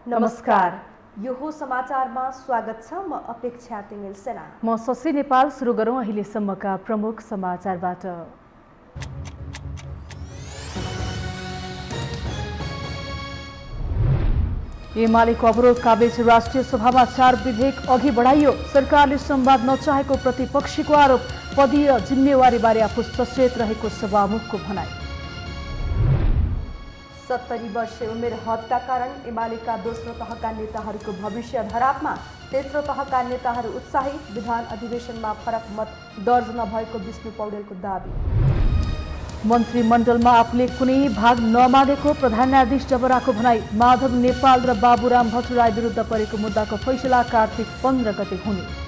नमस्कार। यो हो समाचारमा स्वागत छ। म अपेक्षा तिमिल सेना। म शशि नेपाल। सुरु गरौँ अहिलेसम्मका प्रमुख समाचारबाट। एमालेको अवरोधका बीच राष्ट्रिय सभामा 4 विधेयक अघि बढाइयो। सरकारले संवाद नचाहेको प्रतिपक्षीको आरोप। पदीय जिम्मेवारीबारे आफू सचेत रहेको सभामुखको भनाई। 70 वर्षे उमेर हदका कारण एमालेका दोस्रो तहका नेताहरूको भविष्य धरापमा। तेस्रो तहका नेताहरू उत्साहित। विधान अधिवेशनमा फरक मत दर्ज नभएको विष्णु पौडेलको दाबी। मन्त्रीमण्डलमा आफूले कुनै भाग नमागेको प्रधान न्यायाधीश जबराको भनाई। माधव नेपाल र बाबुराम भट्टराई विरुद्ध परेको मुद्दाको फैसला कार्तिक 15 गते हुने।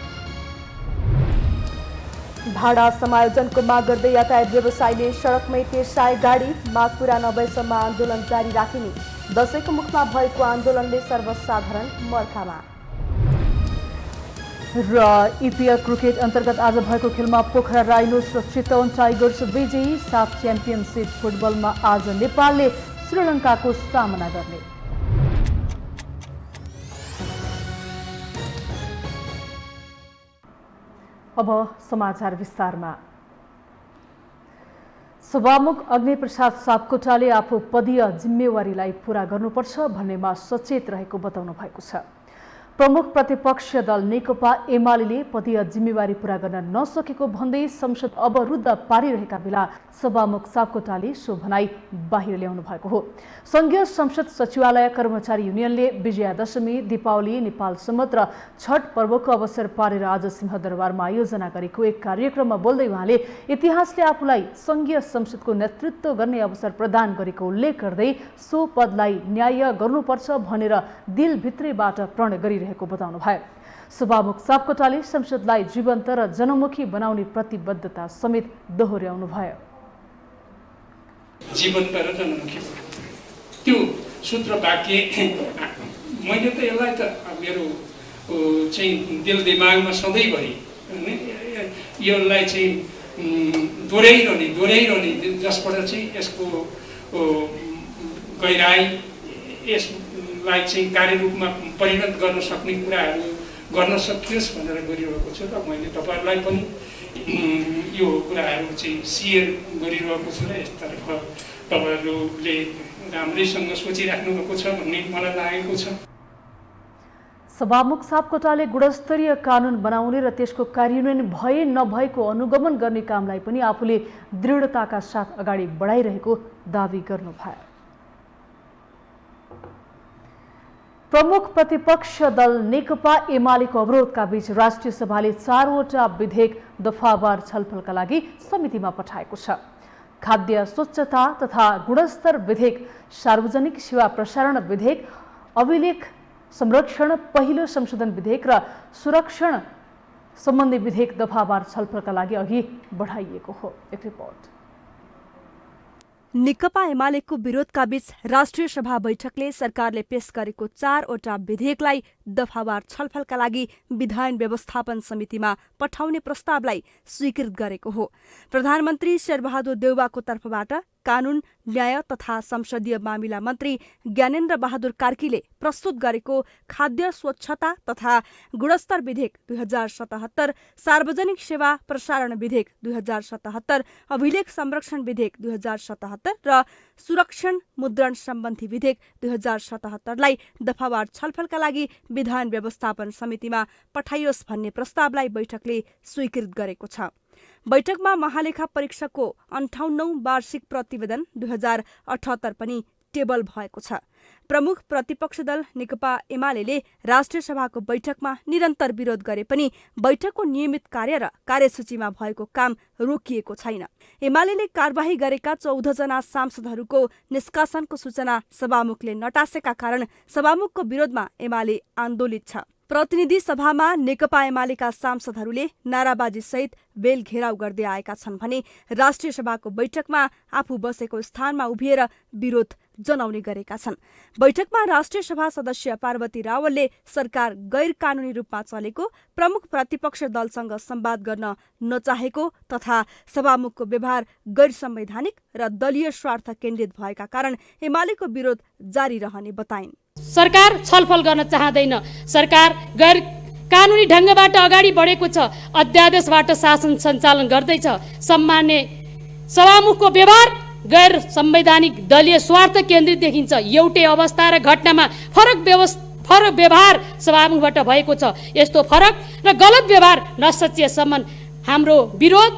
भाडा समायोजनको माग गर्दै यातायात व्यवसायीले सडकमै तेर्साए गाडी। माग पूरा नभएसम्म आन्दोलन जारी राखिने। दशैंको मुखमा भएको आन्दोलनले सर्वसाधारण मर्कामा। र इपिएल क्रिकेट अन्तर्गत आज भएको खेलमा पोखरा राइनोस र चितवन टाइगर्स विजयी। साफ च्याम्पियनसिप फुटबलमा आज नेपालले श्रीलङ्काको सामना गर्ने। अब समाचार विस्तारमा। सभामुख अग्निप्रसाद सापकोटाले आफू पदीय जिम्मेवारीलाई पूरा गर्नुपर्छ भन्नेमा सचेत रहेको बताउनु भएको छ। प्रमुख प्रतिपक्ष दल नेकपा एमाले पदीय जिम्मेवारी पूरा गर्न नसकेको भन्दै संसद अवरुद्ध पारिरहेका बेला सभामुख सापकोटाले सो भनाई बाहिर ल्याउनु भएको हो। संघीय संसद सचिवालय कर्मचारी युनियनले विजयादशमी, दीपावली, नेपाल सम्वत र छठ पर्वको अवसर पारेर आज सिंहदरबारमा आयोजना गरेको एक कार्यक्रममा बोल्दै उहाँले इतिहासले आफूलाई संघीय संसदको नेतृत्व गर्ने अवसर प्रदान गरेको उल्लेख गर्दै सो पदलाई न्याय गर्नुपर्छ भनेर दिलभित्रैबाट प्रण गरिरहेको बताउनु भयो। सभामुख सापकोटाले संसदलाई जीवन्त र जनमुखी बनाउने प्रतिबद्धता समेत दोहोर्याउनु भयो। जीवन्त र जनमुखी त्यो सूत्र वाक्य मैले त यसलाई त मेरो चाहिँ दिल दिमागमा सधैँभरि यसलाई चाहिँ दोहोऱ्याइरहने जसबाट चाहिँ यसको गहिराई यसलाई चाहिँ कार्यरूपमा परिणत गर्न सक्ने कुराहरू गर्न सकियोस् भनेर गरिरहेको छु र मैले तपाईँहरूलाई पनि यो कुराहरू चाहिँ सेयर गरिरहेको छु र यसतर्फ तपाईँहरूले राम्रैसँग सोचिराख्नु भएको छ भन्ने मलाई लागेको छ। सभामुख सापकोटाले गुणस्तरीय कानुन बनाउने र त्यसको कार्यान्वयन भए नभएको अनुगमन गर्ने कामलाई पनि आफूले दृढताका साथ अगाडि बढाइरहेको दावी गर्नुभयो। प्रमुख प्रतिपक्ष दल नेकपा एमालेको अवरोधका बीच राष्ट्रिय सभाले 4वटा विधेयक दफावार छलफलका लागि समितिमा पठाएको छ। खाद्य स्वच्छता तथा गुणस्तर विधेयक, सार्वजनिक सेवा प्रसारण विधेयक, अभिलेख संरक्षण पहिलो संशोधन विधेयक र सुरक्षण सम्बन्धी विधेयक दफावार छलफलका लागि अघि बढाइएको हो। एक रिपोर्ट। नेकपा एमालेको विरोधका बीच राष्ट्रिय सभा बैठकले सरकारले पेश गरेको 4वटा विधेयकलाई दफावार छलफलका लागि विधान व्यवस्थापन समितिमा पठाउने प्रस्तावलाई स्वीकृत गरेको हो। प्रधानमन्त्री शेरबहादुर देउवाको तर्फबाट कानून, न्याय तथा संसदीय मामिला मन्त्री ज्ञानेन्द्र बहादुर कार्कीले प्रस्तुत गरेको खाद्य स्वच्छता तथा गुणस्तर विधेयक 2077, सार्वजनिक सेवा प्रसारण विधेयक 2077, अभिलेख संरक्षण विधेयक 2077 र सुरक्षण मुद्रण सम्बन्धी विधेयक 2077लाई दफावार छलफलका लागि विधान व्यवस्थापन समितिमा पठाइयोस् भन्ने प्रस्तावलाई बैठकले स्वीकृत गरेको छ। बैठकमा महालेखा परीक्षकको 58औं वार्षिक प्रतिवेदन 2078 पनि टेबल भएको छ। प्रमुख प्रतिपक्ष दल नेकपा एमाले राष्ट्रिय सभाको बैठकमा निरन्तर विरोध गरे पनि बैठकको नियमित कार्य र कार्यसूचीमा भएको काम रोकिएको छैन। एमाले कारबाही गरेका 14 जना सांसदहरूको निष्कासनको सूचना सभामुखले नटासेका कारण सभामुखको विरोधमा एमाले आन्दोलित छ। प्रतिनिधि सभामा नेकपा एमालेका सांसदहरूले नाराबाजी सहित बेल घेराउ गर्दै आएका छन् भने राष्ट्रिय सभाको बैठकमा आफू बसेको स्थानमा उभिएर विरोध जनाउने गरेका छन्। बैठकमा राष्ट्रिय सभा सदस्य पार्वती रावलले सरकार गैर कानूनी रूपमा चलेको, प्रमुख प्रतिपक्ष दलसँग संवाद गर्न नचाहेको तथा सभामुखको व्यवहार गैर संवैधानिक र दलीय स्वार्थ केन्द्रित भएका कारण एमालेको विरोध जारी रहने बताइन्। सरकार छलफल गर्न चाहँदैन। सरकार गैर कानुनी ढङ्गबाट अगाडि बढेको छ, अध्यादेशबाट शासन सञ्चालन गर्दैछ। सम्मान्य सभामुखको व्यवहार गैर संवैधानिक दलीय स्वार्थ केन्द्रित देखिन्छ। एउटै अवस्था र घटनामा फरक व्यवहार सभामुखबाट भएको छ। यस्तो फरक र गलत व्यवहार नसचिएसम्म हाम्रो विरोध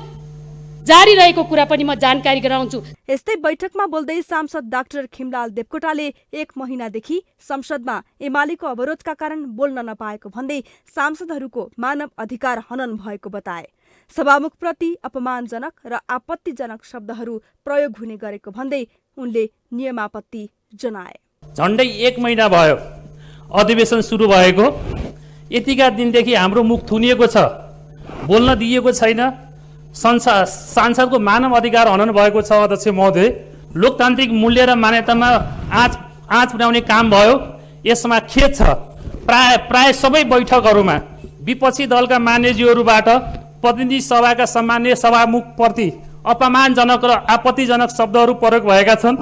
जारी रहेको कुरा पनि म जानकारी गराउँछु। यस्तै बैठकमा बोल्दै सांसद डाक्टर खिमलाल देवकोटाले 1 महिनादेखि संसदमा एमालेको अवरोधका कारण बोल्न नपाएको भन्दै सांसदहरूको मानव अधिकार हनन भएको बताए। सभामुखप्रति अपमानजनक र आपत्तिजनक शब्दहरू प्रयोग हुने गरेको भन्दै उनले नियमापत्ति जनाए। झन्डै 1 महिना भयो अधिवेशन सुरु भएको। यतिका दिनदेखि हाम्रो मुख थुनिएको छ, बोल्न दिएको छैन। सांसदको मानव अधिकार हनन भएको छ। अध्यक्ष महोदय, लोकतान्त्रिक मूल्य र मान्यतामा आँच पुर्याउने काम भयो। यसमा खेद छ। प्राय सबै बैठकहरूमा विपक्षी दलका मान्यज्यूहरूबाट प्रतिनिधि सभाका सम्मान्य सभामुखप्रति अपमानजनक र आपत्तिजनक शब्दहरू प्रयोग भएका छन्।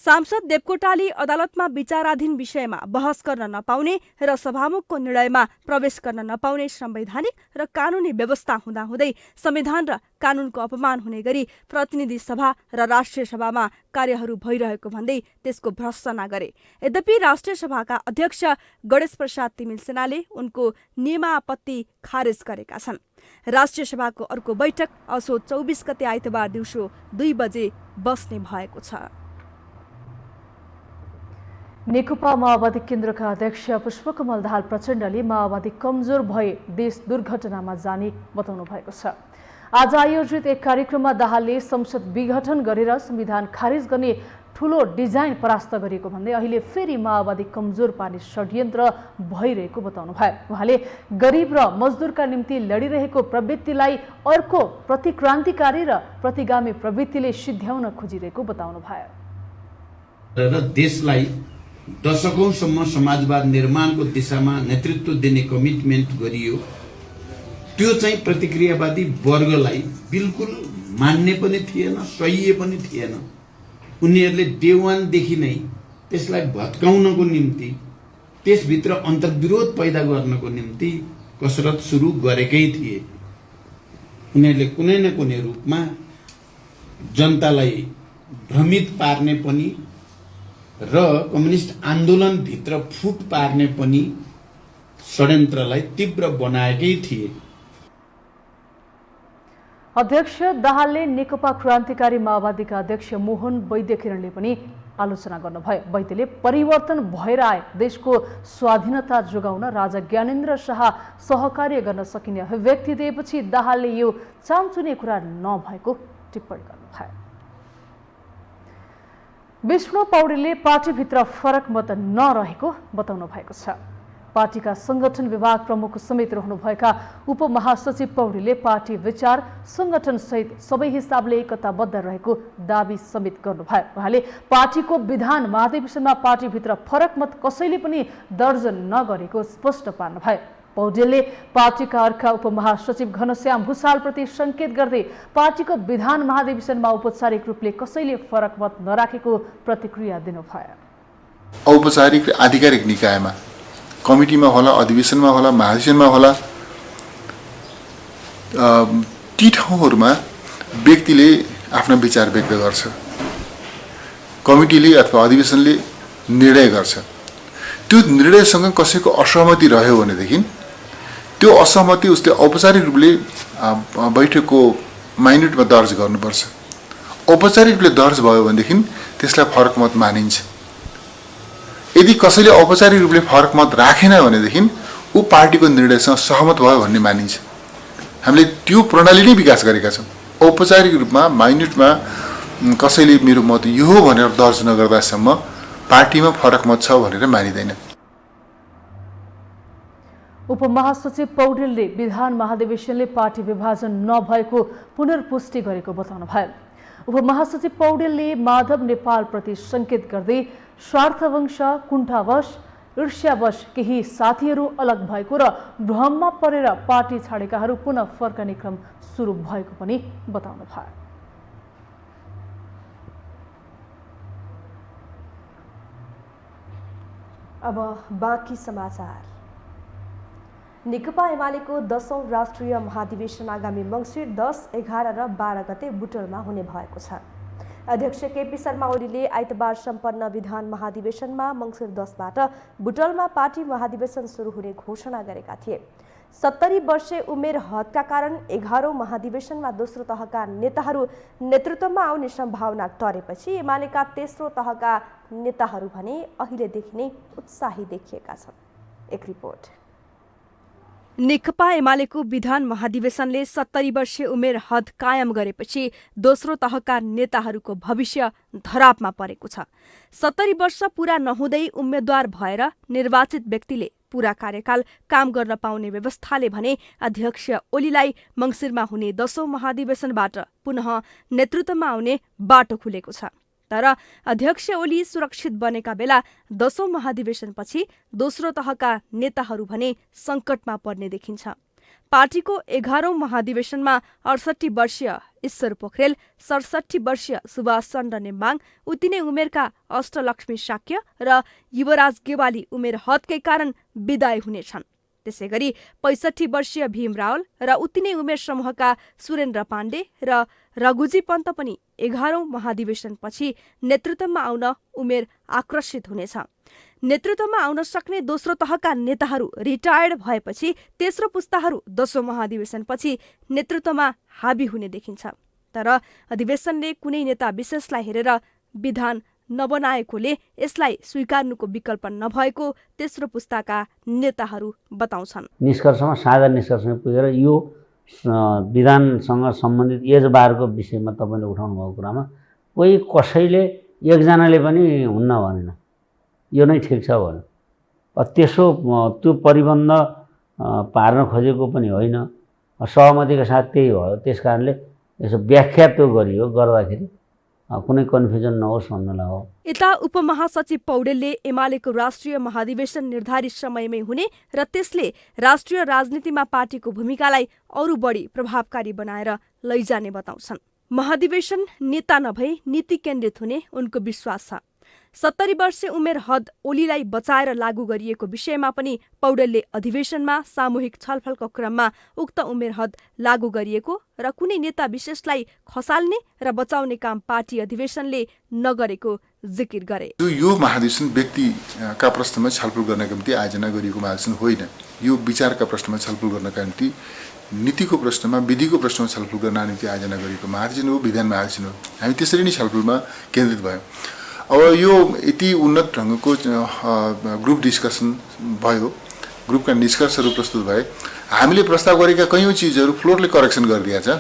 सांसद देवकोटाले अदालतमा विचाराधीन विषयमा बहस गर्न नपाउने र सभामुखको निर्णयमा प्रवेश गर्न नपाउने संवैधानिक र कानूनी व्यवस्था हुँदाहुँदै संविधान र कानूनको अपमान हुने गरी प्रतिनिधि सभा र राष्ट्रिय सभामा कार्यहरू भइरहेको भन्दै त्यसको भर्त्सना गरे। यद्यपि राष्ट्रिय सभाका अध्यक्ष गणेश प्रसाद तिमिल सेनाले उनको नियमापत्ति खारेज गरेका छन्। राष्ट्रिय सभाको अर्को बैठक असोज 24 गते आइतबार दिउँसो 2 बजे बस्ने भएको छ। नेकपा माओवादी केन्द्रका अध्यक्ष पुष्पकमल दाहाल प्रचण्डले माओवादी कमजोर भए देश दुर्घटनामा जाने बताउनु भएको छ। आज आयोजित एक कार्यक्रममा दाहालले संसद विघटन गरेर संविधान खारिज गर्ने ठूलो डिजाइन परास्त गरिएको भन्दै अहिले फेरि माओवादी कमजोर पार्ने षड्यन्त्र भइरहेको बताउनु भयो। उहाँले गरिब र मजदुरका निम्ति लडिरहेको प्रवृत्तिलाई अर्को प्रतिक्रान्तिकारी र प्रतिगामी प्रवृत्तिले सिद्ध्याउन खोजिरहेको बताउनु भयो। र देशलाई दशकौंसम्म समाजवाद निर्माणको दिशामा नेतृत्व दिने कमिटमेन्ट गरियो। त्यो चाहिँ प्रतिक्रियावादी वर्गलाई बिल्कुल मान्ने पनि थिएन, सही पनि थिएन। उनीहरूले डे 1 देखि नै त्यसलाई भत्काउनको निम्ति, त्यसभित्र अन्तर्विरोध पैदा गर्नको निम्ति कसरत सुरु गरेकै थिए। उनीहरूले कुनै न कुनै रूपमा जनतालाई भ्रमित पार्ने पनि र कम्युनिस्ट आन्दोलनभित्र फुट पार्ने पनि षड्यन्त्रलाई तीव्र बनाएकै थिए। अध्यक्ष दाहालले नेकपा क्रान्तिकारी माओवादीका अध्यक्ष मोहन वैद्य किरणले पनि आलोचना गर्नुभयो। वैद्यले परिवर्तन भएर आए देशको स्वाधीनता जोगाउन राजा ज्ञानेन्द्र शाह सहकार्य गर्न सकिने अभिव्यक्ति दिएपछि दाहालले यो चामचुने कुरा नभएको टिप्पणी गर्नुभयो। विष्णु पौडेलले पार्टीभित्र फरक मत नरहेको बताउनु भएको छ। पार्टीका संगठन विभाग प्रमुख समेत रहनुभएका उपमहासचिव पौडेलले पार्टी विचार संगठन सहित सबै हिसाबले एकताबद्ध रहेको दावी समेत गर्नुभयो। उहाँले पार्टीको विधान महाधिवेशनमा पार्टीभित्र फरक मत कसैले पनि दर्ज नगरेको स्पष्ट पार्नुभयो। पौडेलले पार्टीका अर्का उपमहासचिव घनश्याम भुसालप्रति संकेत गर्दै पार्टीको विधान महाधिवेशनमा औपचारिक रूपले कसैले फरक मत नराखेको प्रतिक्रिया दिनुभयो। औपचारिक र आधिकारिक निकायमा, कमिटीमा होला, अधिवेशनमा होला, महाधिवेशनमा होला, ती ठाउँहरूमा व्यक्तिले आफ्नो विचार व्यक्त गर्छ, कमिटीले अथवा अधिवेशनले निर्णय गर्छ। त्यो निर्णयसँग कसैको असहमति रह्यो भनेदेखि त्यो असहमति उसले औपचारिक रूपले बैठकको माइन्युटमा दर्ज गर्नुपर्छ। औपचारिक रूपले दर्ज भयो भनेदेखि त्यसलाई फरक मत मानिन्छ। यदि कसैले औपचारिक रूपले फरक मत राखेन भनेदेखि ऊ पार्टीको निर्णयसँग सहमत भयो भन्ने मानिन्छ। हामीले त्यो प्रणाली नै विकास गरेका छौँ। औपचारिक रूपमा माइन्युटमा कसैले मेरो मत यो हो भनेर दर्ज नगर्दासम्म पार्टीमा फरक मत छ भनेर मानिँदैन। उपमहासचिव पौडेलले विधान महाधिवेशनले पार्टी विभाजन नभएको पुनर्पुष्टि गरेको बताउनु भयो। उपमहासचिव पौडेलले माधव नेपालप्रति संकेत गर्दै स्वार्थवंश, कुण्ठावश, ईर्ष्यावश केही साथीहरू अलग भएको र भ्रममा परेर पार्टी छाडेकाहरू पुनः फर्कने क्रम सुरु भएको पनि बताउनु भयो। अब बाँकी समाचार। नेकपा एमालेको 10औं राष्ट्रिय महाधिवेशन आगामी मङ्सिर 10, 11 र 12 गते बुटोलमा हुने भएको छ। अध्यक्ष केपी शर्मा ओलीले आइतबार सम्पन्न विधान महाधिवेशनमा मङ्सिर 10बाट बुटोलमा पार्टी महाधिवेशन सुरु हुने घोषणा गरेका थिए। 70 वर्षे उमेर हदका कारण 11औं महाधिवेशनमा दोस्रो तहका नेताहरू नेतृत्वमा आउने सम्भावना टरेपछि एमालेका तेस्रो तहका नेताहरू भने अहिलेदेखि नै उत्साही देखिएका छन्। एक रिपोर्ट। नेकपा एमालेको विधान महाधिवेशनले 70 वर्षे उमेर हद कायम गरेपछि दोस्रो तहका नेताहरूको भविष्य धरापमा परेको छ। 70 वर्ष पूरा नहुँदै उम्मेद्वार भएर निर्वाचित व्यक्तिले पूरा कार्यकाल काम गर्न पाउने व्यवस्थाले भने अध्यक्ष ओलीलाई मङ्सिरमा हुने 10औं महाधिवेशनबाट पुनः नेतृत्वमा आउने बाटो खुलेको छ। तर अध्यक्ष ओली सुरक्षित बनेका बेला 10औं महाधिवेशनपछि दोस्रो तहका नेताहरू भने सङ्कटमा पर्ने देखिन्छ। पार्टीको 11औं महाधिवेशनमा 68 वर्षीय ईश्वर पोखरेल, 67 वर्षीय सुभाष चन्द्र नेम्बाङ, उति नै उमेरका अष्टलक्ष्मी शाक्य र युवराज गेवाली उमेर हदकै कारण विदाय हुनेछन्। त्यसै गरी 65 वर्षीय भीम रावल र उति नै उमेर समूहका सुरेन्द्र पाण्डे र रघुजी पन्त पनि 11औं महाधिवेशनपछि नेतृत्वमा आउन उमेर आकर्षित हुनेछ। नेतृत्वमा आउन सक्ने दोस्रो तहका नेताहरू रिटायर्ड भएपछि तेस्रो पुस्ताहरू 10औं महाधिवेशनपछि नेतृत्वमा हाबी हुने देखिन्छ। तर अधिवेशनले कुनै नेता विशेषलाई हेरेर विधान नबनाएकोले यसलाई स्वीकार्नुको विकल्प नभएको तेस्रो पुस्ताका नेताहरू बताउँछन्। निष्कर्षमा साझा निष्कर्षमा पुगेर यो विधानसँग सम्बन्धित एज बारको विषयमा तपाईँले उठाउनु भएको कुरामा कोही कसैले एकजनाले पनि हुन्न भनेन, यो नै ठिक छ भन्यो। त्यसो त्यो परिबन्ध पार्न खोजेको पनि होइन, सहमतिका साथ त्यही भयो। त्यस कारणले यसो व्याख्या त्यो गरियो, गर्दाखेरि कुनै कन्फ्युजन नहोस् भन्नलाई हो। यता उपमहासचिव पौडेलले एमालेको राष्ट्रिय महाधिवेशन निर्धारित समयमै हुने र त्यसले राष्ट्रिय राजनीतिमा पार्टीको भूमिकालाई अरू बढी प्रभावकारी बनाएर लैजाने बताउँछन्। महाधिवेशन नेता नभई नीति केन्द्रित हुने उनको विश्वास छ। 70 वर्षे उमेर हद ओलीलाई बचाएर लागू गरिएको विषयमा पनि पौडेलले अधिवेशनमा सामूहिक छलफलको क्रममा उक्त उमेर हद लागू गरिएको र कुनै नेता विशेषलाई खसाल्ने र बचाउने काम पार्टी अधिवेशनले नगरेको जिकिर गरे। यो महाधिवेशन व्यक्तिका प्रश्नमा छलफल गर्नका निम्ति आयोजना गरिएको महाधिवेशन होइन। यो विचारका प्रश्नमा छलफल गर्नका निम्ति, नीतिको प्रश्नमा, विधिको प्रश्नमा छलफल गर्नका निम्ति आयोजना गरिएको महाधिवेशन हो, विधान महाधिवेशन हो। हामी त्यसरी नै छलफलमा केन्द्रित भयौँ। अब यो यति उन्नत ढङ्गको ग्रुप डिस्कसन भयो, ग्रुपका निष्कर्षहरू प्रस्तुत भए। हामीले प्रस्ताव गरेका कैयौँ चिजहरू फ्लोरले करेक्सन गरिदिएको छ।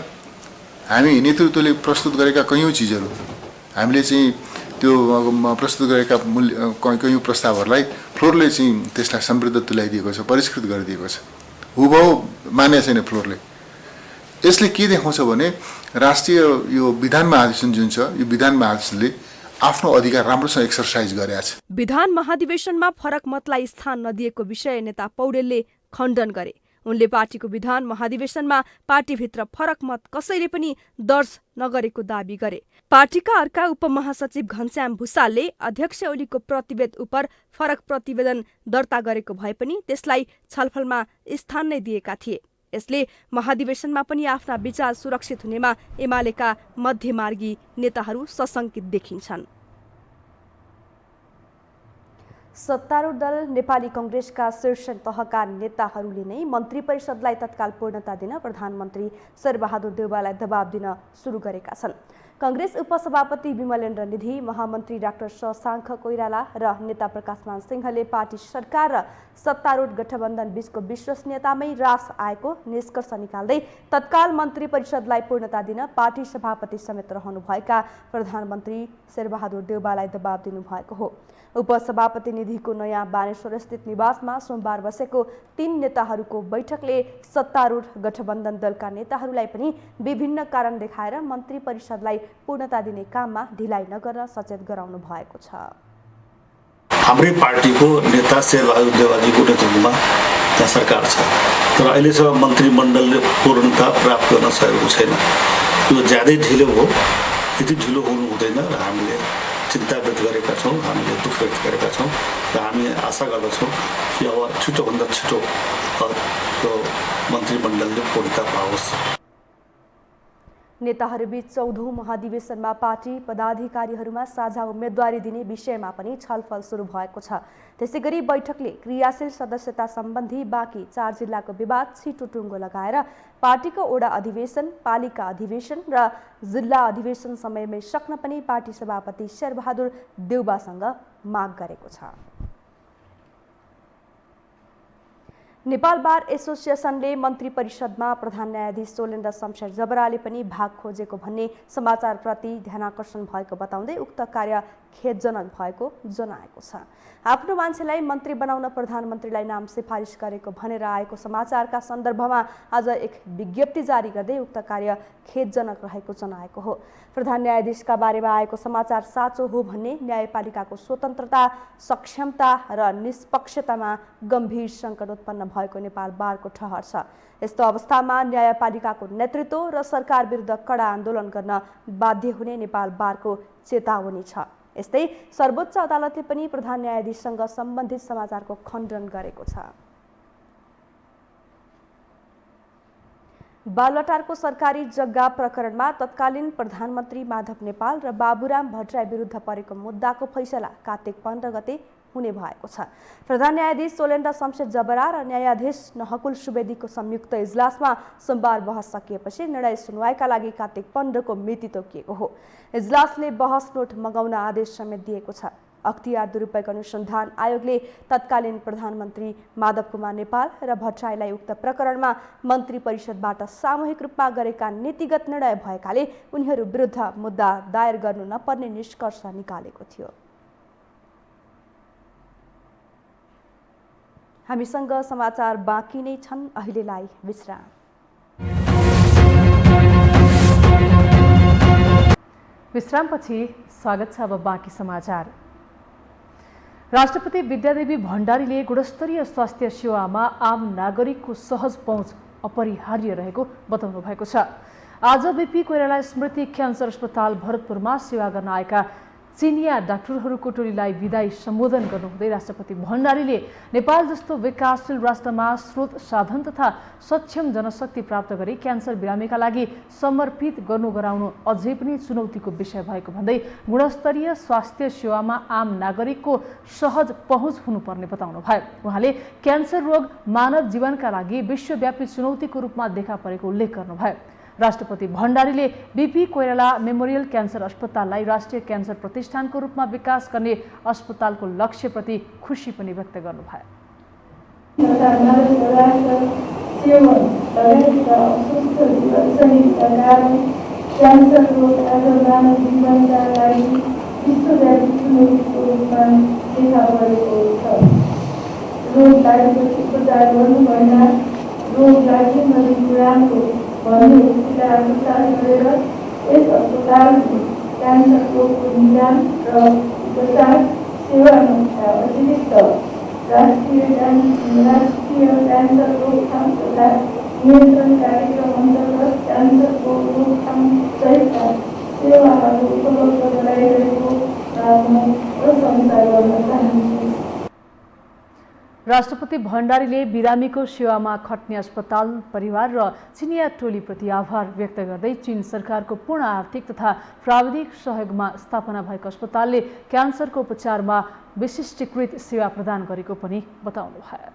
हामी नेतृत्वले प्रस्तुत गरेका कैयौँ चिजहरू हामीले चाहिँ त्यो प्रस्तुत गरेका कैयौँ प्रस्तावहरूलाई फ्लोरले चाहिँ त्यसलाई समृद्ध तुल्याइदिएको छ, परिष्कृत गरिदिएको छ। हुबहु मान्या छैन फ्लोरले। यसले के देखाउँछ भने राष्ट्रिय यो विधान महाधिवेशन जुन छ, यो विधान महाधिवेशनले आफ्नो अधिकार राम्रोसँग एक्सरसाइज गरेको छ। विधान महाधिवेशनमा फरक मतलाई स्थान नदिएको विषय नेता पौडेलले खण्डन गरे। उनले पार्टीको विधान महाधिवेशनमा पार्टीभित्र फरक मत कसैले पनि दर्ज नगरेको दावी गरे। पार्टीका अर्का उपमहासचिव घनश्याम भुसालले अध्यक्ष ओलीको प्रतिवेदन उप फरक प्रतिवेदन दर्ता गरेको भए पनि त्यसलाई छलफलमा स्थान नै दिएका थिए। यसले महाधिवेशनमा पनि आफ्ना विचार सुरक्षित हुनेमा एमालेका मध्यमार्गी नेताहरू सशंकित देखिन्छन्। सत्तारूढ दल नेपाली कांग्रेसका शीर्ष तहका नेताहरूले नै मन्त्री परिषदलाई तत्काल पूर्णता दिन प्रधानमन्त्री शेरबहादुर देउवालाई दबाब दिन सुरु गरेका छन्। कांग्रेस उपसभापति विमलेन्द्र निधि, महामन्त्री डाक्टर शशाङ्क कोइराला र नेता प्रकाशमान सिंहले पार्टी सरकार र सत्तारूढ गठबन्धन बीचको विश्वसनीयतामै रास आएको निष्कर्ष निकाल्दै तत्काल मन्त्री परिषदलाई पूर्णता दिन पार्टी सभापति समेत रहनुभएका प्रधानमन्त्री शेरबहादुर देउवालाई दबाब दिनुभएको हो। उपसभापति निधिको नयाँ बानेश्वर स्थित निवासमा सोमबार बसेको 3 नेताहरूको बैठकले सत्तारूढ गठबन्धन दलका नेताहरूलाई पनि विभिन्न कारण देखाएर मन्त्री परिषदलाई पूर्णता दिने काममा ढिलाइ नगर्न सचेत गराउनु भएको छ। हाम्रै पार्टीको नेता शेरबहादुर देउवाजीको नेतृत्वमा त्यहाँ सरकार छ, तर अहिलेसम्म मन्त्रीमण्डलले पूर्णता प्राप्त गर्न सकेको छैन। यो ज्यादै ढिलो हो, यति ढिलो हुनु हुँदैन र हामीले चिन्ता व्यक्त गरेका छौँ, हामीले दुःख व्यक्त गरेका छौँ र हामी आशा गर्दछौँ कि अब छिटोभन्दा छिटो यो मन्त्रीमण्डलले पूर्णता पाओस्। नेताहरूबीच 14औं महाधिवेशनमा पार्टी पदाधिकारीहरूमा साझा उम्मेदवारी दिने विषयमा पनि छलफल सुरु भएको छ। त्यसैगरी बैठकले क्रियाशील सदस्यता सम्बन्धी बाँकी 4 जिल्लाको विवाद छिटो टुङ्गो लगाएर पार्टीको ओडा अधिवेशन, पालिका अधिवेशन र जिल्ला अधिवेशन समयमै सक्न पनि पार्टी सभापति शेरबहादुर देउबासँग माग गरेको छ। नेपाल बार एसोसिएसनले मन्त्री परिषदमा प्रधान न्यायाधीश सोलेन्द्र शमशेर जबराले पनि भाग खोजेको भन्ने समाचारप्रति ध्यानाकर्षण भएको बताउँदै उक्त कार्य खेदजनक भएको जनाएको छ। आफ्नो मान्छेलाई मन्त्री बनाउन प्रधानमन्त्रीलाई नाम सिफारिस गरेको भनेर आएको समाचारका सन्दर्भमा आज एक विज्ञप्ति जारी गर्दै उक्त कार्य खेदजनक रहेको जनाएको हो। प्रधान न्यायाधीशका बारेमा आएको समाचार साँचो हो भन्ने न्यायपालिकाको स्वतन्त्रता, सक्षमता र निष्पक्षतामा गम्भीर सङ्कट उत्पन्न भएको नेपाल बारको ठहर छ। यस्तो अवस्थामा न्यायपालिकाको नेतृत्व र सरकार विरुद्ध कडा आन्दोलन गर्न बाध्य हुने नेपाल बारको चेतावनी छ। यस्तै सर्वोच्च अदालतले पनि प्रधान न्यायाधीशसँग सम्बन्धित समाचारको खण्डन गरेको छ। बालटारको सरकारी जग्गा प्रकरणमा तत्कालीन प्रधानमन्त्री माधव नेपाल र बाबुराम भट्टराई विरुद्ध परेको मुद्दाको फैसला कार्तिक 15 गते हुने भएको छ। प्रधान न्यायाधीश सोलेन्द्र शमशेर जबरा र न्यायाधीश नहकुल सुवेदीको संयुक्त इजलासमा सोमबार बहस सकिएपछि निर्णय सुनवाईका लागि कार्तिक 15 को मिति तोकिएको हो। इजलासले बहस नोट मगाउन आदेश समेत दिएको छ। अख्तियार दुरुपयोग अनुसन्धान आयोगले तत्कालीन प्रधानमन्त्री माधव कुमार नेपाल र भट्टराईलाई उक्त प्रकरणमा मन्त्री परिषदबाट सामूहिक रूपमा गरेका नीतिगत निर्णय भएकाले उनीहरू विरुद्ध मुद्दा दायर गर्नु नपर्ने निष्कर्ष निकालेको थियो। हामीसँग समाचार बाँकी नै छन्, अहिलेलाई विश्राम। विश्रामपछि स्वागत छ। अब बाँकी समाचार। राष्ट्रपति विद्यादेवी भण्डारीले गुणस्तरीय स्वास्थ्य सेवामा आम नागरिकको सहज पहुँच अपरिहार्य रहेको बताउनु भएको छ। आज बीपी कोइराला स्मृति क्यान्सर अस्पताल भरतपुरमा सेवा गर्न आएका चिनिया डाक्टरहरूको टोलीलाई विदाई सम्बोधन गर्नुहुँदै राष्ट्रपति भण्डारीले नेपाल जस्तो विकासशील राष्ट्रमा स्रोत साधन तथा सक्षम जनशक्ति प्राप्त गरी क्यान्सर बिरामीका लागि समर्पित गराउनु अझै पनि चुनौतीको विषय भएको भन्दै गुणस्तरीय स्वास्थ्य सेवामा आम नागरिकको सहज पहुँच हुनुपर्ने बताउनु भयो। उहाँले क्यान्सर रोग मानव जीवनका लागि विश्वव्यापी चुनौतीको रूपमा देखा परेको उल्लेख गर्नुभयो। राष्ट्रपति भण्डारीले बीपी कोइराला मेमोरियल क्यान्सर अस्पताललाई राष्ट्रिय क्यान्सर प्रतिष्ठानको रूपमा विकास गर्ने अस्पतालको लक्ष्यप्रति खुसी पनि व्यक्त गर्नुभयो। भन्ने विचार गरेर यस अस्पतालको क्यान्सर रोगको निदान र उपचार सेवामा अतिरिक्त राष्ट्रिय क्यान्सर रोकथाम तथा नियन्त्रण कार्यक्रम अन्तर्गत क्यान्सरको रोकथाम सहितका सेवाहरू उपलब्ध गराइरहेको प्रशंसा गर्न चाहन्छु। राष्ट्रपति भण्डारीले बिरामीको सेवामा खट्ने अस्पताल परिवार र चिनिया टोलीप्रति आभार व्यक्त गर्दै चीन सरकारको पूर्ण आर्थिक तथा प्राविधिक सहयोगमा स्थापना भएको अस्पतालले क्यान्सरको उपचारमा विशिष्टीकृत सेवा प्रदान गरेको पनि बताउनुभयो।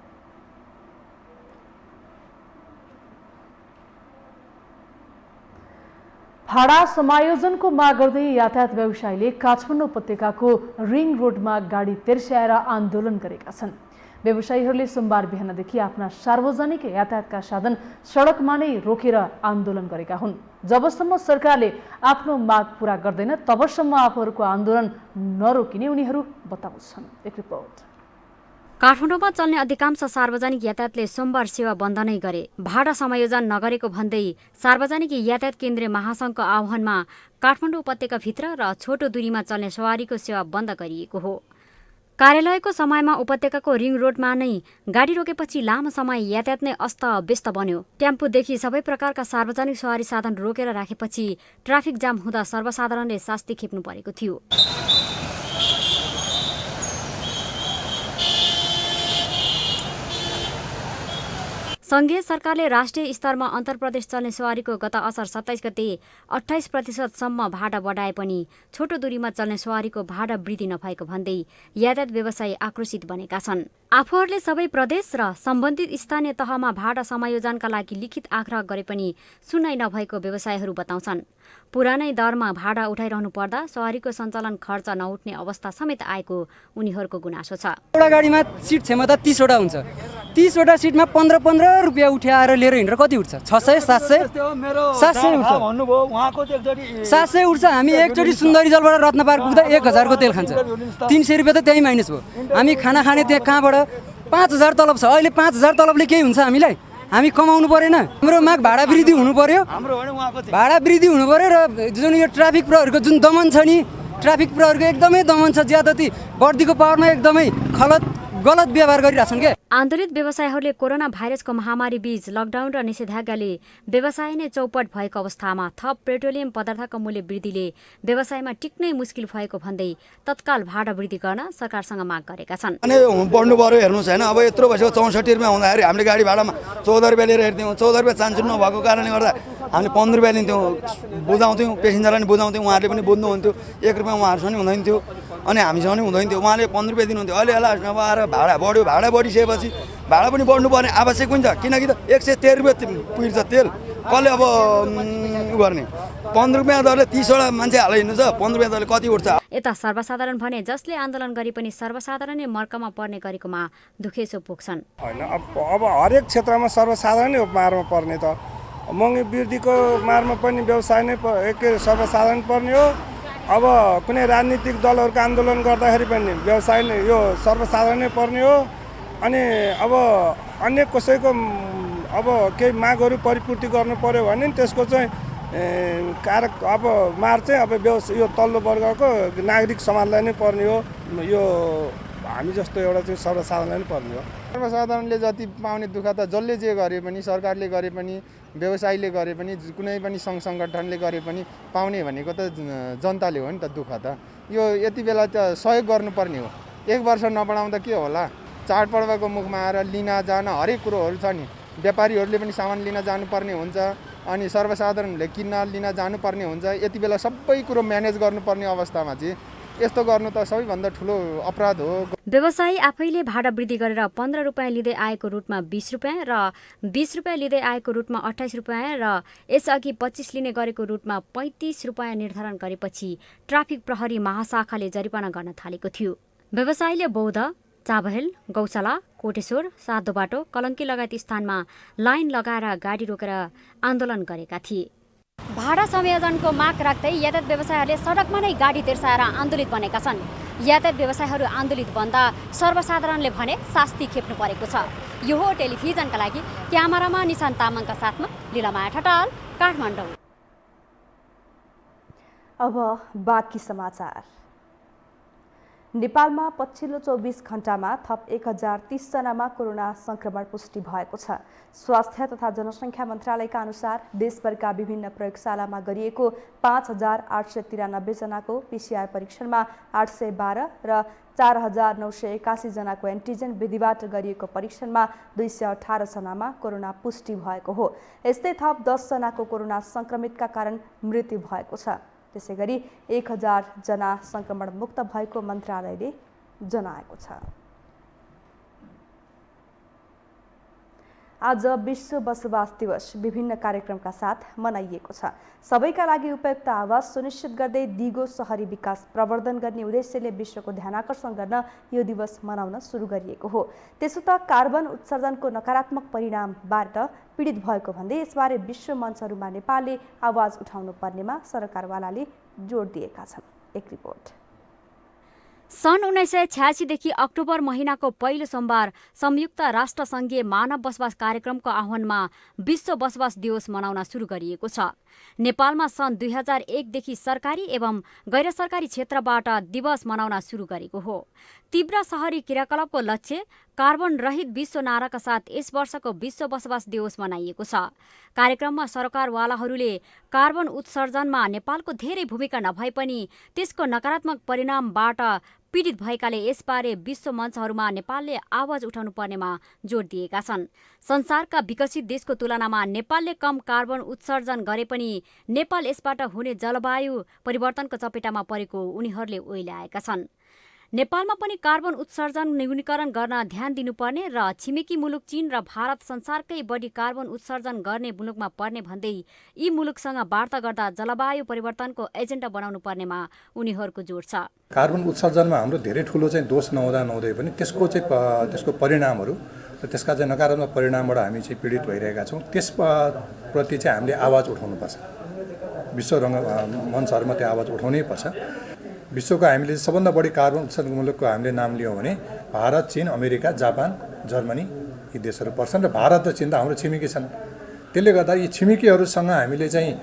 भाडा समायोजनको माग गर्दै यातायात व्यवसायीले काठमाडौँ उपत्यकाको रिङ रोडमा गाडी तेर्स्याएर आन्दोलन गरेका छन्। व्यवसायीहरूले सोमबार बिहानदेखि आफ्ना सार्वजनिक यातायातका साधन सडकमा नै रोकेर आन्दोलन गरेका हुन्। जबसम्म सरकारले आफ्नो माग पूरा गर्दैन तबसम्म आफूहरूको आन्दोलन नरोकिने उनीहरू बताउँछन्। एक रिपोर्ट। काठमाडौँमा चल्ने अधिकांश सार्वजनिक यातायातले सोमबार सेवा बन्द नै गरे। भाडा समायोजन नगरेको भन्दै सार्वजनिक यातायात केन्द्रीय महासङ्घको आह्वानमा काठमाडौँ उपत्यकाभित्र र छोटो दूरीमा चल्ने सवारीको सेवा बन्द गरिएको हो। कार्यालयको समयमा उपत्यकाको रिङ रोडमा नै गाडी रोकेपछि लामो समय यातायात नै अस्तव्यस्त बन्यो। टेम्पोदेखि सबै प्रकारका सार्वजनिक सवारी साधन रोकेर राखेपछि ट्राफिक जाम हुँदा सर्वसाधारणले शास्ति खेप्नु परेको थियो। संघीय सरकारले राष्ट्रिय स्तरमा अन्तर्प्रदेश चल्ने सवारीको गत असार 27 गते 28% भाडा बढाए पनि छोटो दूरीमा चल्ने सवारीको भाडा वृद्धि नभएको भन्दै यातायात व्यवसायी आक्रोशित बनेका छन्। आफूहरूले सबै प्रदेश र सम्बन्धित स्थानीय तहमा भाडा समायोजनका लागि लिखित आग्रह गरे पनि सुनाइ नभएको व्यवसायीहरू बताउँछन्। पुरानै दरमा भाडा उठाइरहनु पर्दा सवारीको सञ्चालन खर्च नउठ्ने अवस्था समेत आएको उनीहरूको गुनासो छ। एउटा गाडीमा सिट क्षमता 30 वटा हुन्छ। 30 वटा सिटमा 15 रुपियाँ उठाएर लिएर हिँडेर कति उठ्छ? 600 700 उठ्छ। 700 उठ्छ। हामी एकचोटि सुन्दरी जलबाट रत्न पार्क पुग्दा 1000 को तेल खान्छ। 300 रुपियाँ त त्यही माइनस भयो। हामी खाना खाने त्यहाँ कहाँबाट 5000 तलब छ। अहिले 5000 तलबले केही हुन्छ हामीलाई? हामी कमाउनु परेन? हाम्रो माग भाडा वृद्धि हुनु पर्यो। भाडा वृद्धि हुनु पर्यो र जुन यो ट्राफिक प्रहरीको जुन दमन छ नि, ट्राफिक प्रहरीको एकदमै दमन छ। ज्यादती बढ्दीको पावरमा एकदमै गलत व्यवहार गरिरहेछन् के। आन्दोलित व्यवसायीहरूले कोरोना भाइरसको महामारी बीच लकडाउन र निषेधाज्ञाले व्यवसाय नै चौपट भएको अवस्थामा थप पेट्रोलियम पदार्थको मूल्य वृद्धिले व्यवसायमा टिक्नै मुस्किल भएको भन्दै तत्काल भाडा वृद्धि गर्न सरकारसँग माग गरेका छन्। अनि बढ्नु पर्यो हेर्नुहोस् होइन। अब यत्रो भइसक्यो 64 रुपियाँ हुँदाखेरि हामीले गाडी भाडामा 14 रुपियाँ लिएर हिँड्थ्यौँ। 14 रुपियाँ चान्चुन नभएको कारणले गर्दा हामीले 15 रुपियाँ लिन्थ्यौँ, बुझाउँथ्यौँ, पेसेन्जरलाई पनि बुझाउँथ्यौँ, उहाँहरूले पनि बुझ्नुहुन्थ्यो। 1 रुपियाँ उहाँहरूसँग नि हुँदैन थियो अनि हामीसँग नि हुँदैन थियो। उहाँले 15 रुपियाँ दिनुहुन्थ्यो। अहिले लास्ट नभएर भाडा बढ्यो। भाडा बढिसकेपछि भाडा पनि बढ्नु पर्ने आवश्यक हुन्छ, किनकि त 113 रुपियाँ पुग्छ तेल। कसले अब उ गर्ने? 15 रुपियाँ दरले 30 वटा मान्छे हालेर हिँड्नु छ। 15 रुपियाँ दरले कति उठ्छ? यता सर्वसाधारण भने जसले आन्दोलन गरे पनि सर्वसाधारण नै मर्कामा पर्ने गरेकोमा दुखेसो पुग्छन्। होइन अब हरेक क्षेत्रमा सर्वसाधारण नै मारमा पर्ने त। महँगी वृद्धिको मारमा पनि व्यवसाय नै सर्वसाधारण पर्ने हो। अब कुनै राजनीतिक दलहरूको आन्दोलन गर्दाखेरि पनि व्यवसाय नै यो सर्वसाधारण नै पर्ने हो। अनि अब अन्य कसैको अब केही मागहरू परिपूर्ति गर्नु पर्यो भने त्यसको चाहिँ कारक अब मार चाहिँ अब व्यवसाय यो तल्लो वर्गको नागरिक समाजलाई नै पर्ने हो। यो हामी जस्तो एउटा चाहिँ सर्वसाधारणलाई नै पर्ने हो। सर्वसाधारणले जति पाउने दुःख त जसले जे गरे पनि, सरकारले गरे पनि, व्यवसायीले गरे पनि, कुनै पनि सङ्घ सङ्गठनले गरे पनि पाउने भनेको त जनताले हो नि त। दुःख त यो यति बेला त सहयोग गर्नुपर्ने हो। 1 वर्ष नबढाउँदा के होला? चाडपर्वको मुखमा आएर लिन जान हरेक कुरोहरू छ नि। व्यापारीहरूले पनि सामान लिन जानुपर्ने हुन्छ, अनि सर्वसाधारणले किन्न लिन जानुपर्ने हुन्छ। यति बेला सबै कुरो म्यानेज गर्नुपर्ने अवस्थामा चाहिँ यस्तो गर्नु त सबैभन्दा ठुलो अपराध हो। व्यवसायी आफैले भाडा वृद्धि गरेर 15 रुपियाँ लिँदै आएको रुटमा 20 रुपियाँ र 20 रुपियाँ लिँदै आएको रुटमा 28 रुपियाँ र यसअघि 25 लिने गरेको रुटमा 35 रुपियाँ निर्धारण गरेपछि ट्राफिक प्रहरी महाशाखाले जरिवाना गर्न थालेको थियो। व्यवसायीले बौद्ध, चाबहेल, गौशाला, कोटेश्वर, सातो बाटो, कलङ्की लगायत स्थानमा लाइन लगाएर गाडी रोकेर आन्दोलन गरेका थिए। भाडा संयोजनको माग राख्दै यातायात व्यवसायीहरूले सडकमा नै गाडी तेर्साएर आन्दोलित बनेका छन्। यातायात व्यवसायीहरू आन्दोलित बन्दा सर्वसाधारणले भने शास्ति खेप्नु परेको छ। यो हो टेलिभिजनका लागि क्यामेरामा निशान तामाङका साथमा लीलामाया ठटाल, काठमाडौँ। अब बाँकी समाचार। नेपालमा पछिल्लो 24 घण्टामा थप 1030 जनामा कोरोना संक्रमण पुष्टि भएको छ। स्वास्थ्य तथा जनसङ्ख्या मन्त्रालयका अनुसार देशभरका विभिन्न प्रयोगशालामा गरिएको 5893 जनाको PCR परीक्षणमा 812 र 4981 जनाको एन्टिजेन विधिबाट गरिएको परीक्षणमा 218 जनामा कोरोना पुष्टि भएको हो। यस्तै थप 10 जनाको कोरोना संक्रमितका कारण मृत्यु भएको छ। त्यसैगरी 1000 जना संक्रमण मुक्त भएको मन्त्रालयले जनाएको छ। आज विश्व बसोबास दिवस विभिन्न कार्यक्रमका साथ मनाइएको छ। सबैका लागि उपयुक्त आवास सुनिश्चित गर्दै दिगो शहरी विकास प्रवर्धन गर्ने उद्देश्यले विश्वको ध्यानाकर्षण गर्न यो दिवस मनाउन सुरु गरिएको हो। त्यसो त कार्बन उत्सर्जनको नकारात्मक परिणामबाट पीडित भएको भन्दै यसबारे विश्व मञ्चहरूमा नेपालले आवाज उठाउनु पर्नेमा सरकारवालाले जोड दिएका छन्। एक रिपोर्ट। सन् 1986 देखि अक्टोबर महिनाको पहिलो सोमबार संयुक्त राष्ट्र संघीय मानव बसोबास कार्यक्रमको आह्वानमा विश्व बसोबास दिवस मनाउन सुरु गरिएको छ। नेपालमा सन् 2001 देखि सरकारी एवं गैर सरकारी क्षेत्रबाट दिवस मनाउन सुरु गरेको हो। तीव्र शहरी क्रियाकलापको लक्ष्य कार्बन रहित विश्व नाराका साथ यस वर्षको विश्व बसोबास दिवस मनाइएको छ। कार्यक्रममा सरकारवालाहरूले कार्बन उत्सर्जनमा नेपालको धेरै भूमिका नभए पनि त्यसको नकारात्मक परिणामबाट पीडित भएकाले यसबारे विश्व मञ्चहरूमा नेपालले आवाज उठाउनु पर्नेमा जोड दिएका छन्। संसारका विकसित देशको तुलनामा नेपालले कम कार्बन उत्सर्जन गरे पनि नेपाल यसबाट हुने जलवायु परिवर्तनको चपेटामा परेको उनीहरूले ओइल्याएका छन्। नेपालमा पनि कार्बन उत्सर्जन न्यूनीकरण गर्न ध्यान दिनुपर्ने र छिमेकी मुलुक चीन र भारत संसारकै बढी कार्बन उत्सर्जन गर्ने मुलुकमा पर्ने भन्दै यी मुलुकसँग वार्ता गर्दा जलवायु परिवर्तनको एजेन्डा बनाउनु पर्नेमा उनीहरूको जोड छ। कार्बन उत्सर्जनमा हाम्रो धेरै ठुलो चाहिँ दोष नहुँदै पनि त्यसको परिणामहरू र त्यसका चाहिँ नकारात्मक परिणामबाट हामी चाहिँ पीडित भइरहेका छौँ। त्यसप्रति चाहिँ हामीले आवाज उठाउनुपर्छ। विश्व मञ्चहरूमा त्यो आवाज उठाउनै पर्छ। विश्वको हामीले सबभन्दा बढी कार्बन उत्सर्जन मुलुकको हामीले नाम लियौँ भने भारत, चीन, अमेरिका, जापान, जर्मनी यी देशहरू पर्छन् र भारत र चीन त हाम्रो छिमेकी छन्। त्यसले गर्दा यी छिमेकीहरूसँग हामीले चाहिँ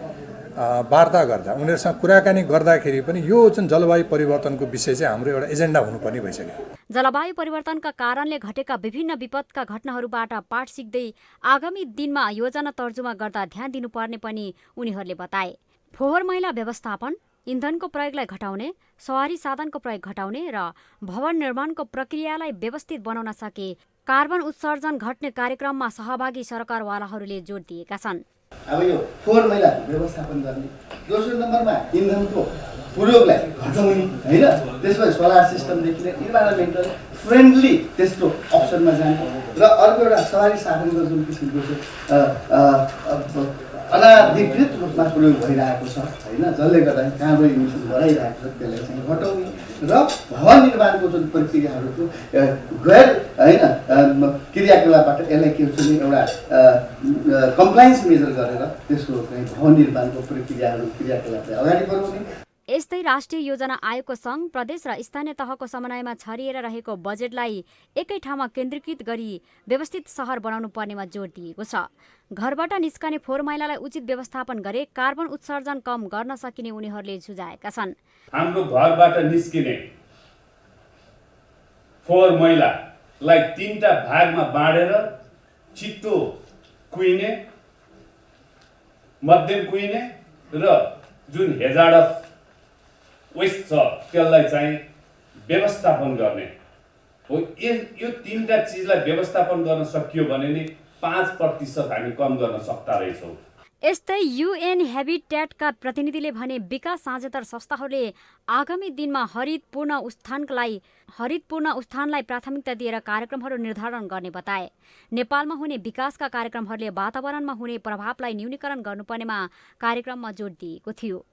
वार्ता गर्दा उनीहरूसँग कुराकानी गर्दाखेरि पनि यो जुन जलवायु परिवर्तनको विषय चाहिँ हाम्रो एउटा एजेन्डा हुनुपर्ने भइसक्यो। जलवायु परिवर्तनका कारणले घटेका विभिन्न विपदका घटनाहरूबाट पाठ सिक्दै आगामी दिनमा योजना तर्जुमा गर्दा ध्यान दिनुपर्ने पनि उनीहरूले बताए। फोहोर मैला व्यवस्थापन, इन्धनको प्रयोगलाई घटाउने, सवारी साधनको प्रयोग घटाउने र भवन निर्माणको प्रक्रियालाई व्यवस्थित बनाउन सके कार्बन उत्सर्जन घट्ने कार्यक्रममा सहभागी सरकारवालाहरूले जोड दिएका छन्। अब यो फोहोर मैला व्यवस्थापन गर्ने, दोस्रो नम्बरमा इन्धनको प्रयोगलाई घटाउने होइन, त्यसपछि सोलर सिस्टमदेखि लिएर इन्भाइरोमेन्टल फ्रेन्डली त्यस्तो अप्सनमा जाने र अर्को एउटा सवारी साधनको जुन किसिमको अनाधिकृत रूपमा प्रयोग भइरहेको छ होइन, जसले गर्दा कार्बन इमिसन बढाइरहेको छ, त्यसलाई चाहिँ घटाउने र भवन निर्माणको जुन प्रक्रियाहरूको गैर होइन क्रियाकलापबाट यसलाई के हुन्छ भने एउटा कम्प्लायन्स मेजर गरेर त्यसको चाहिँ भवन निर्माणको क्रियाकलापलाई अगाडि बढाउने। यस्तै राष्ट्रिय योजना आयोगको सङ्घ, प्रदेश र स्थानीय तहको समन्वयमा छरिएर रहेको बजेटलाई एकै ठाउँमा केन्द्रीकृत गरी व्यवस्थित सहर बनाउनु पर्नेमा जोड दिएको छ। घरबाट निस्कने फोहोर मैलालाई उचित व्यवस्थापन गरे कार्बन उत्सर्जन कम गर्न सकिने उनीहरूले सुझाएका छन्। हाम्रो घरबाट निस्किने फोहोर मैलालाई 3टा भागमा बाँडेर छिटो कुहिने, मध्यम कुहिने र जुन हेजार्ड अफ वेस्ट छ त्यसलाई चाहिँ व्यवस्थापन गर्ने हो। यो 3टा चिजलाई व्यवस्थापन गर्न सकियो भने नि 5% हामी कम गर्न सक्ता रहेछौँ। यस्तै UN हेबिटेटका प्रतिनिधिले भने विकास साझेदार संस्थाहरूले आगामी दिनमा हरितपूर्ण उत्थानलाई प्राथमिकता दिएर कार्यक्रमहरू निर्धारण गर्ने बताए। नेपालमा हुने विकासका कार्यक्रमहरूले वातावरणमा हुने प्रभावलाई न्यूनीकरण गर्नुपर्नेमा कार्यक्रममा जोड दिएको थियो।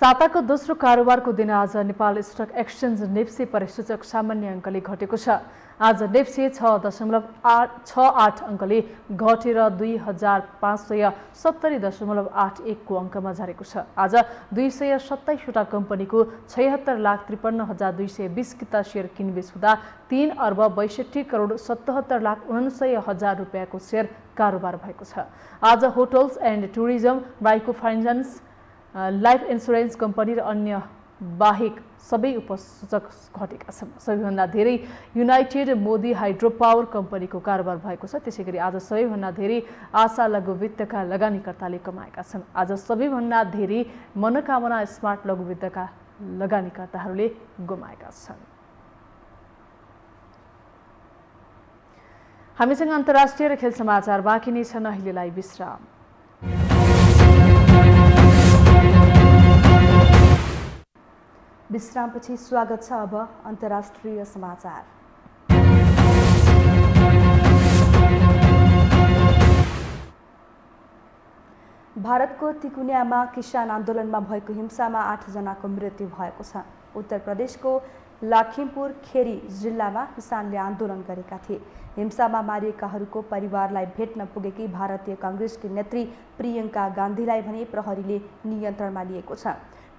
साताको दोस्रो कारोबारको दिन आज नेपाल स्टक एक्सचेन्ज नेप्से परिसूचक सामान्य अङ्कले घटेको छ। आज नेप्से 6.68 अङ्कले घटेर 2570.81 को अङ्कमा झरेको छ। आज 227वटा कम्पनीको 76,53,220 किता सेयर किनबेच हुँदा 3,62,77,49,000 रुपियाँको सेयर कारोबार भएको छ। आज hotels and tourism, micro finance, life insurance company र अन्य बाहेक सबै उपसूचक घटेका छन्। सबैभन्दा धेरै युनाइटेड मोदी हाइड्रो पावर कम्पनीको कारोबार भएको छ। त्यसैगरी आज सबैभन्दा धेरै आशा लघु वित्तका लगानीकर्ताले कमाएका छन्। आज सबैभन्दा धेरै मनोकामना स्मार्ट लघु वित्तका लगानीकर्ताहरूले गुमाएका छन्। हामीसँग अन्तर्राष्ट्रिय र खेल समाचार बाँकी नै छन्। अहिलेलाई विश्राम। विश्रामपछि स्वागत छ। अब अन्तर्राष्ट्रिय समाचार। भारतको तिकुनियामा किसान आन्दोलनमा भएको हिंसामा 8 जनाको मृत्यु भएको छ। उत्तर प्रदेशको लखिमपुर खेरी जिल्लामा किसानले आन्दोलन गरेका थिए। हिंसामा मारिएकाहरूको परिवारलाई भेट्न पुगेकी भारतीय कांग्रेसकी नेत्री प्रियङ्का गान्धीलाई भने प्रहरीले नियन्त्रणमा लिएको छ।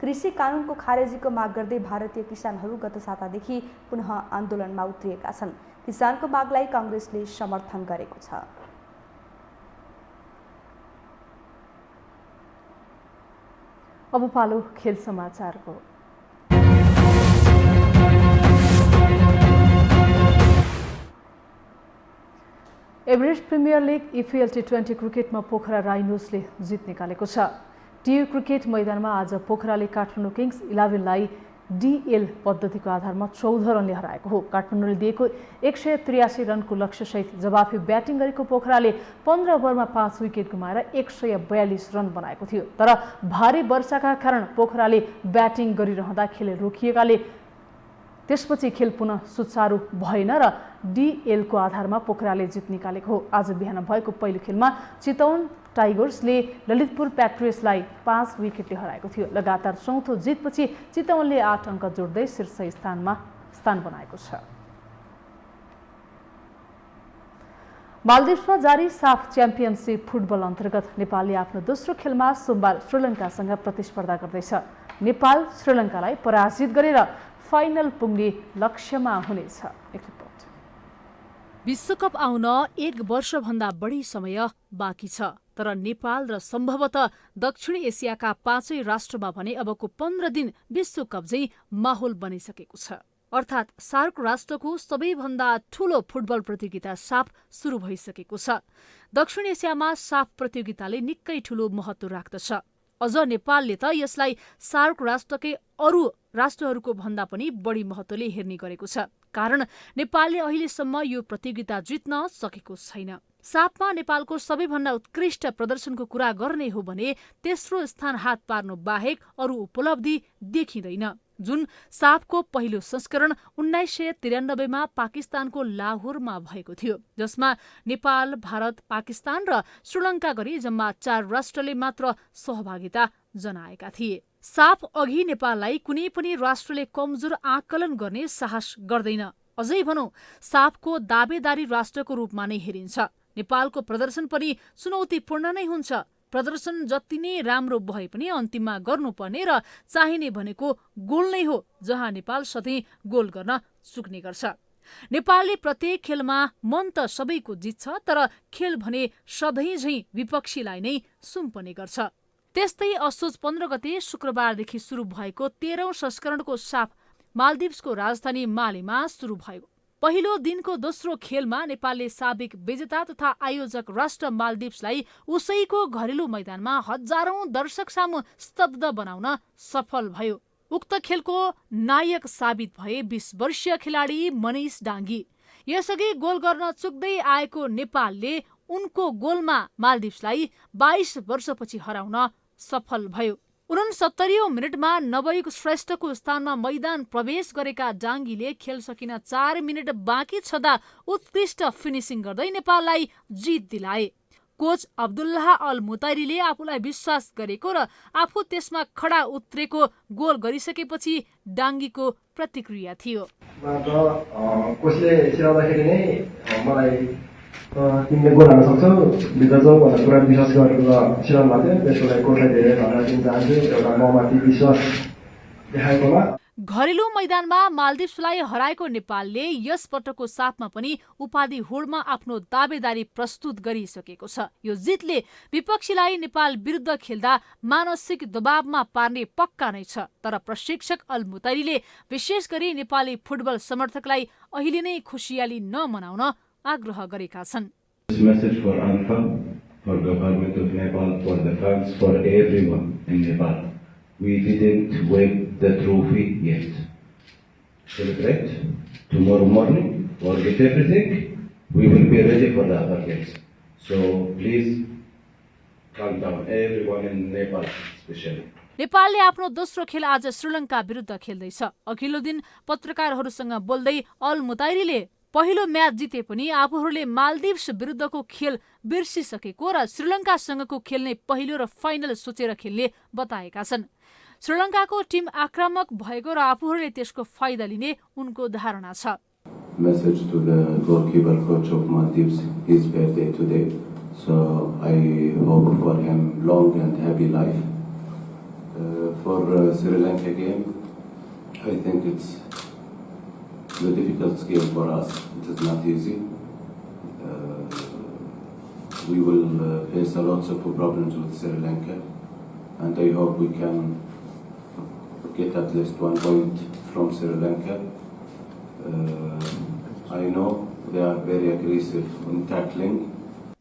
कृषि कानुनको खारेजीको माग गर्दै भारतीय किसानहरू गत सातादेखि पुनः आन्दोलनमा उत्रिएका छन्। किसानको मागलाई कांग्रेसले समर्थन गरेको छ। अब पालो खेल समाचारको। Everest premier league EPL T20 क्रिकेटमा पोखरा राइनोजले जित निकालेको छ। टियु क्रिकेट मैदानमा आज पोखराले काठमाडौँ किङ्स 11लाई DL पद्धतिको आधारमा 14 रनले हराएको हो। काठमाडौँले दिएको 183 रनको लक्ष्यसहित जवाफी ब्याटिङ गरेको पोखराले 15 ओभरमा 5 विकेट गुमाएर 142 रन बनाएको थियो। तर भारी वर्षाका कारण पोखराले ब्याटिङ गरिरहँदा खेल रोकिएकाले त्यसपछि खेल पुनः सुचारू भएन र DL को आधारमा पोखराले जित निकालेको हो। आज बिहान भएको पहिलो खेलमा चितवन टाइगर्सले ललितपुर प्याट्रियट्सलाई 5 विकेटले हराएको थियो। लगातार चौथो जितपछि चितवनले 8 अङ्क जोड्दै शीर्ष स्थान बनाएको छ। मालदिप्समा जारी साफ च्याम्पियनसिप फुटबल अन्तर्गत नेपालले आफ्नो दोस्रो खेलमा सोमबार श्रीलङ्कासँग प्रतिस्पर्धा गर्दैछ। नेपाल श्रीलङ्कालाई पराजित गरेर फाइनल पुग्ने लक्ष्यमा हुनेछ। एक रिपोर्ट। विश्वकप आउन 1 वर्षभन्दा बढी समय बाँकी छ, तर नेपाल र सम्भवतः दक्षिण एसियाका 5 राष्ट्रमा भने अबको 15 दिन विश्वकप झैं माहौल बनिसकेको छ। अर्थात् सार्क राष्ट्रको सबैभन्दा ठूलो फुटबल प्रतियोगिता साफ सुरु भइसकेको छ। दक्षिण एसियामा साफ प्रतियोगिताले निकै ठूलो महत्व राख्दछ। अझ नेपालले त यसलाई सार्क राष्ट्रकै अरू राष्ट्रहरूको भन्दा पनि बढी महत्वले हेर्ने गरेको छ। कारण नेपालले अहिलेसम्म यो प्रतियोगिता जित्न सकेको छैन। साफमा नेपालको सबैभन्दा उत्कृष्ट प्रदर्शनको कुरा गर्ने हो भने तेस्रो स्थान हात पार्नु बाहेक अरू उपलब्धि देखिँदैन। जुन साफको पहिलो संस्करण 1993 मा पाकिस्तानको लाहोरमा भएको थियो, जसमा नेपाल, भारत, पाकिस्तान र श्रीलङ्का गरी जम्मा 4 राष्ट्रले मात्र सहभागिता जनाएका थिए। साफ अघि नेपाललाई कुनै पनि राष्ट्रले कमजोर आकलन गर्ने साहस गर्दैन। अझै भनौं, साफको दावेदारी राष्ट्रको रूपमा नै हेरिन्छ। नेपालको प्रदर्शन पनि चुनौतीपूर्ण नै हुन्छ। प्रदर्शन जति नै राम्रो भए पनि अन्तिममा गर्नुपर्ने र चाहिने भनेको गोल नै हो, जहाँ नेपाल सधैँ गोल गर्न चुक्ने गर्छ। नेपालले प्रत्येक खेलमा मन त सबैको जित्छ, तर खेल भने सधैँ झैं विपक्षीलाई नै सुम्पने गर्छ। त्यस्तै असोज 15 गते शुक्रबारदेखि सुरु भएको 13औं संस्करणको साफ मालदिप्सको राजधानी मालेमा सुरु भयो। पहिलो दिनको दोस्रो खेलमा नेपालले साबिक विजेता तथा आयोजक राष्ट्र मालदिप्सलाई उसैको घरेलु मैदानमा हजारौं दर्शक सामु स्तब्ध बनाउन सफल भयो। उक्त खेलको नायक साबित भए 20 वर्षीय खेलाडी मनिष डाङ्गी। यसअघि गोल गर्न चुक्दै आएको नेपालले उनको गोलमा मालदिप्सलाई 22 वर्षपछि हराउन सफल भयो। 69औं मिनेटमा नवयुग श्रेष्ठको स्थानमा मैदान प्रवेश गरेका डाङ्गीले खेल सकिन 4 मिनेट बाँकी छँदा उत्कृष्ट फिनिसिङ गर्दै नेपाललाई जित दिलाए। कोच अब्दुल्लाह अल मुतैरीले आफूलाई विश्वास गरेको र आफू त्यसमा खडा उत्रेको गोल गरिसकेपछि डाङ्गीको प्रतिक्रिया थियो। कोचले सिराउँदाखेरि नै मलाई तिमीले गोल हाल्न सक्छौ, भित्रछौ भनेर पुरा विश्वास गरेर सिराउनु भएको थियो। त्यसको लागि कोचलाई धेरै धन्यवाद दिन चाहन्छु, एउटा ममाथि विश्वास देखाएकोमा। घरेलु मैदानमा मालदिप्सलाई हराएको नेपालले यस पटकको साफमा पनि उपाधि होडमा आफ्नो दावेदारी प्रस्तुत गरिसकेको छ। यो जितले विपक्षीलाई नेपाल विरुद्ध खेल्दा मानसिक दबावमा पार्ने पक्का नै छ। तर प्रशिक्षक अल मुतैरीले विशेष गरी नेपाली फुटबल समर्थकलाई अहिले नै खुसियाली नमनाउन आग्रह गरेका छन्। We didn't win the trophy yet. Celebrate tomorrow morning, forget everything. We will be ready for the other games. So please calm down, everyone in Nepal especially. नेपालले आफ्नो दोस्रो खेल आज श्रीलङ्का विरुद्ध खेल्दैछ। अघिल्लो दिन पत्रकारहरूसँग बोल्दै अल मुतैरीले पहिलो म्याच जिते पनि आफूहरूले मालदिप्स विरुद्धको खेल बिर्सिसकेको र श्रीलङ्कासँगको खेल नै पहिलो र फाइनल सोचेर खेल्ने बताएका छन्। श्रीलङ्काको टिम आक्रामक भएको र आफूहरूले त्यसको फाइदा लिने उनको धारणा छ। Message to the goalkeeper coach of Maldives, his birthday today. So I hope for him long and happy life. For Sri Lanka game, I think it's a difficult game for us. It is not easy. We will face a lot of problems with Sri Lanka, and I hope we can get at least 1 point from Sri Lanka. I know they are very aggressive in tackling.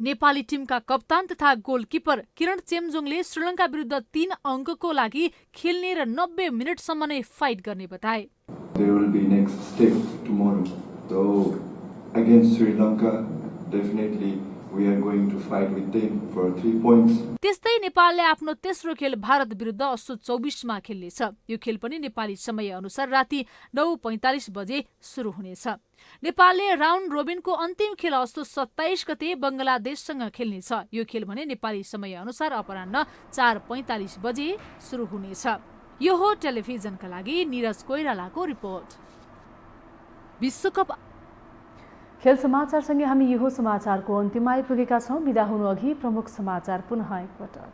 Nepali टिमका कप्तान तथा goalkeeper किरण चेम्जोङले श्रीलङ्का विरुद्ध 3 अङ्कको लागि खेल्ने र 90 मिनेटसम्म नै fight गर्ने बताए। There will be next step tomorrow. So against Sri Lanka, definitely we are going to fight with them for 3 points. त्यस्तै नेपालले आफ्नो तेस्रो खेल भारत विरुद्ध असोज 24 मा खेल्नेछ। यो खेल पनि नेपाली समय अनुसार राति 9:45 बजे सुरु हुनेछ। नेपालले राउन्ड रोबिनको अन्तिम खेल असोज 27 गते बंगलादेशसँग खेल्नेछ। यो खेल भने नेपाली समय अनुसार अपराह्न 4:45 बजे सुरु हुनेछ। यो हो टेलिभिजनका लागि निरज कोइरालाको रिपोर्ट। विश्वकप खेल समाचारसँगै हामी यो समाचारको अन्त्यमा आइपुगेका छौं। बिदा हुनु अघि प्रमुख समाचार पुनः एकपटक।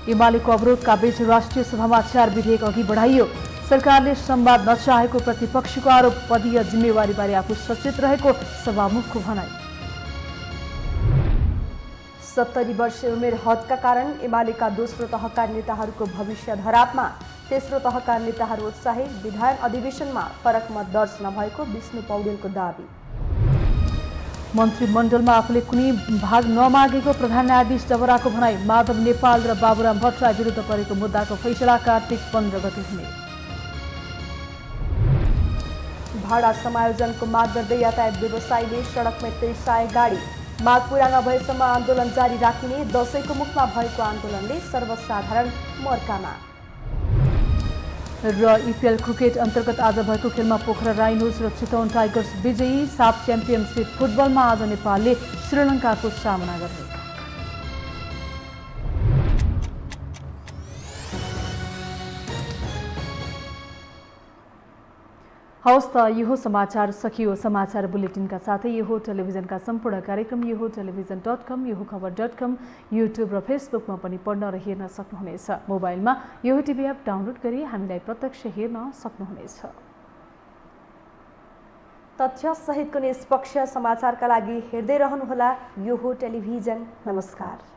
एमालेको अवरोधका बीच राष्ट्रिय सभामा 4 विधेयक अघि बढाइयो। सरकारले संवाद नचाहेको प्रतिपक्षको आरोप, पदीय जिम्मेवारीबारे आफू सचेत रहेको सभामुखको भनाई। 70 वर्षीय उमेर हदका कारण एमालेका दोस्रो तहका नेताहरूको भविष्य धरापमा, तेस्रो तहका नेताहरू उत्साहित, विधान अधिवेशनमा फरक मत दर्ज नभएको विष्णु पौडेलको दाबी। मन्त्रीमण्डलमा आफूले कुनै भाग नमागेको प्रधान न्यायाधीश जबराको भनाई। माधव नेपाल र बाबुराम भट्टराई विरुद्ध परेको मुद्दाको फैसला कार्तिक 15 गते हुने। भाडा समायोजनको माग गर्दै यातायात व्यवसायीले सडकमा तेर्साए गाडी। माग पूरा नभएसम्म आन्दोलन जारी राखिने। दशैंको मुखमा भएको आन्दोलनले सर्वसाधारण मोर्चामा। र इपिएल क्रिकेट अन्तर्गत आज भएको खेलमा पोखरा राइनोज र चितवन टाइगर्स विजयी। साफ च्याम्पियनसिप फुटबलमा आज नेपालले श्रीलङ्काको सामना गर्ने। हवस् त यो समाचार सकियो। समाचार बुलेटिनका साथै यो टेलिभिजनका सम्पूर्ण कार्यक्रम यो टेलिभिजन.com, यो खबर.com, युट्युब र फेसबुकमा पनि पढ्न र हेर्न सक्नुहुनेछ। मोबाइलमा यो टिभी एप डाउनलोड गरी हामीलाई प्रत्यक्ष हेर्न सक्नुहुनेछ। तथ्य सहितको निष्पक्ष समाचारका लागि हेर्दै रहनुहोला यो टेलिभिजन। नमस्कार।